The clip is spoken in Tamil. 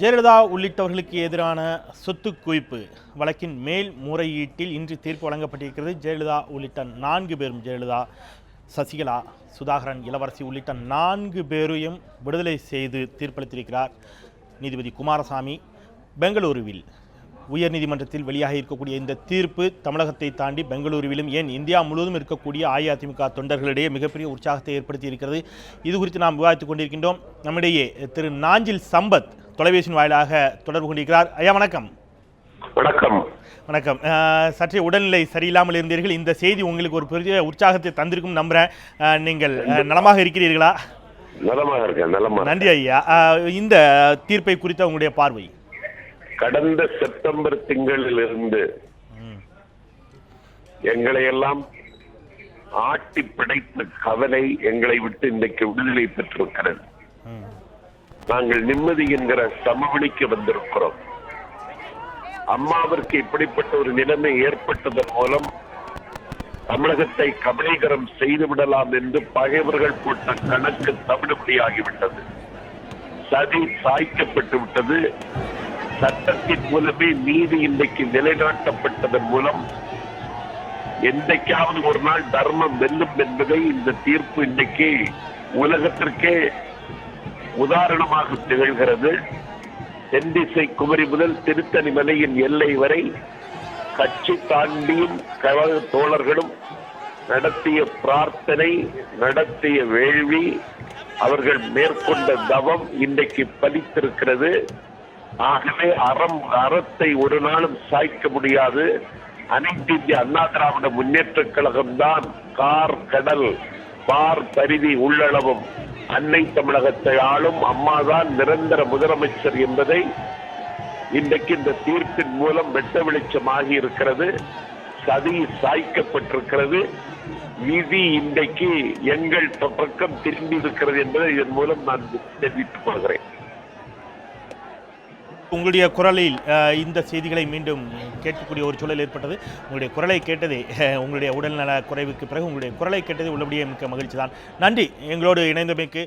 ஜெயலலிதா உள்ளிட்டவர்களுக்கு எதிரான சொத்து குவிப்பு வழக்கின் மேல் முறையீட்டில் இன்று தீர்ப்பு வழங்கப்பட்டிருக்கிறது. ஜெயலலிதா உள்ளிட்ட 4 பேரும், ஜெயலலிதா, சசிகலா, சுதாகரன், இளவரசி உள்ளிட்ட 4 பேரையும் விடுதலை செய்து தீர்ப்பளித்திருக்கிறார் நீதிபதி குமாரசாமி. பெங்களூருவில் உயர்நீதிமன்றத்தில் வெளியாக இருக்கக்கூடிய இந்த தீர்ப்பு தமிழகத்தை தாண்டி பெங்களூருவிலும், ஏன் இந்தியா முழுவதும் இருக்கக்கூடிய அஇஅதிமுக தொண்டர்களிடையே மிகப்பெரிய உற்சாகத்தை ஏற்படுத்தி இருக்கிறது. இது குறித்து நாம் விவாதித்துக் கொண்டிருக்கின்றோம். நம்மிடையே திரு நாஞ்சில் சம்பத் தொலைபேசியின் வாயிலாக தொடர்பு கொண்டிருக்கிறார். ஐயா வணக்கம். வணக்கம். வணக்கம். சற்றே உடல்நிலை சரியில்லாமல் இருந்தீர்கள். இந்த செய்தி உங்களுக்கு ஒரு பெரிய உற்சாகத்தை தந்திருக்கும் நம்புறேன். நீங்கள் நலமாக இருக்கிறீர்களா? நலமாக இருக்கேன். நன்றி ஐயா. இந்த தீர்ப்பை குறித்த உங்களுடைய பார்வை. கடந்த செப்டம்பர் திங்களிலிருந்து எங்களை எல்லாம் ஆட்டி படைத்த கவலை எங்களை விட்டு இன்றைக்கு விடுதலை பெற்றிருக்கிறது. நாங்கள் நிம்மதி என்கிற சமவெளிக்கு வந்திருக்கிறோம். அம்மாவிற்கு இப்படிப்பட்ட ஒரு நிலைமை ஏற்பட்டதன் மூலம் தமிழகத்தை கபலீகரம் செய்துவிடலாம் என்று பகைவர்கள் போட்ட கணக்கு தவிடுபடியாகிவிட்டது. சதி சாய்க்கப்பட்டு விட்டது. சட்டத்தின் மூலமே நீதி இன்றைக்கு நிலைநாட்டப்பட்டதன் மூலம் என்றைக்காவது ஒரு நாள் தர்மம் வெல்லும் என்பதை இந்த தீர்ப்பு இன்றைக்கு உலகத்திற்கே உதாரணமாக திகழ்கிறது. தென்திசை குமரி முதல் திருத்தணி மலையின் எல்லை வரை கட்சி தாண்டியும் கழக தோழர்களும் நடத்திய பிரார்த்தனை, நடத்திய வேள்வி, அவர்கள் மேற்கொண்ட தவம் இன்றைக்கு பலித்திருக்கிறது. ஆகவே அறத்தை ஒரு நாளும் சாய்க்க முடியாது. அனைத்து இந்திய அண்ணா திராவிட முன்னேற்ற கழகம் தான் கார் கடல் பார் பரிதி உள்ளளவும் அன்னை தமிழகத்தை ஆளும் அம்மாதான் நிரந்தர முதலமைச்சர் என்பதை இன்றைக்கு இந்த தீர்ப்பின் மூலம் வெட்ட வெளிச்சமாகி இருக்கிறது. சதி சாய்க்கப்பட்டிருக்கிறது. விதி இன்றைக்கு எங்கள் பக்கம் திரும்பி இருக்கிறது என்பதை இதன் மூலம் நான் தெரிவித்துக் கொள்கிறேன். உங்களுடைய குரலில் இந்த செய்திகளை மீண்டும் கேட்கக்கூடிய ஒரு சூழல் ஏற்பட்டது. உங்களுடைய குரலை கேட்டதே, உங்களுடைய உடல்நல குறைவுக்கு பிறகு உங்களுடைய குரலை கேட்டதே உள்ளபடியே மிக்க மகிழ்ச்சி தான். நன்றி எங்களோடு இணைந்தமைக்கு.